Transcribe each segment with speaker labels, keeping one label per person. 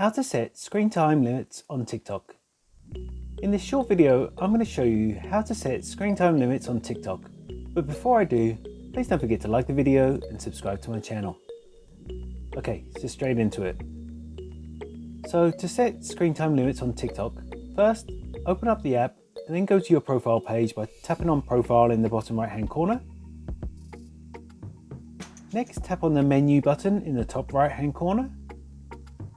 Speaker 1: How to set screen time limits on TikTok. In this short video, I'm going to show you how to set screen time limits on TikTok. But before I do, please don't forget to like the video and subscribe to my channel. Okay, so straight into it. So to set screen time limits on TikTok, first open up the app and then go to your profile page by tapping on profile in the bottom right hand corner. Next, tap on the menu button in the top right hand corner.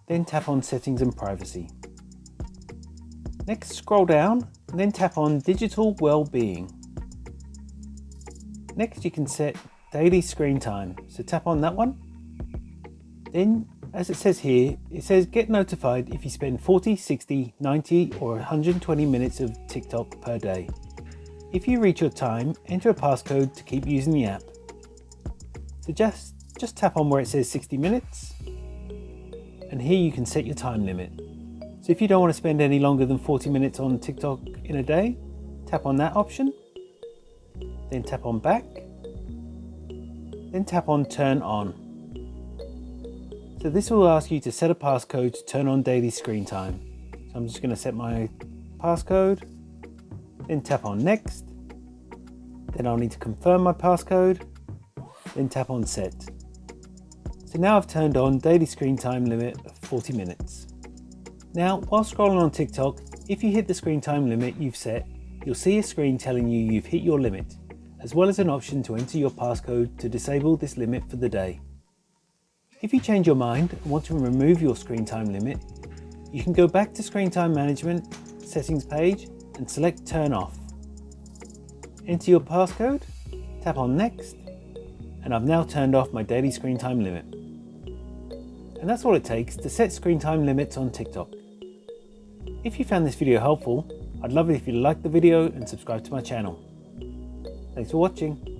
Speaker 1: Then tap on settings and privacy. Next, scroll down and then tap on digital well-being. Next, you can set daily screen time. So tap on that one. Then, as it says here, it says get notified if you spend 40, 60, 90 or 120 minutes of TikTok per day. If you reach your time, enter a passcode to keep using the app. So just tap on where it says 60 minutes. And here you can set your time limit. So if you don't want to spend any longer than 40 minutes on TikTok in a day, tap on that option. Then tap on back. Then tap on turn on. So this will ask you to set a passcode to turn on daily screen time. So I'm just going to set my passcode. Then tap on next. Then I'll need to confirm my passcode. Then tap on set. So now I've turned on daily screen time limit of 40 minutes. Now, while scrolling on TikTok, if you hit the screen time limit you've set, you'll see a screen telling you you've hit your limit, as well as an option to enter your passcode to disable this limit for the day. If you change your mind and want to remove your screen time limit, you can go back to Screen Time Management settings page and select Turn Off. Enter your passcode, tap on Next, and I've now turned off my daily screen time limit. And that's all it takes to set screen time limits on TikTok. If you found this video helpful, I'd love it if you liked the video and subscribe to my channel. Thanks for watching.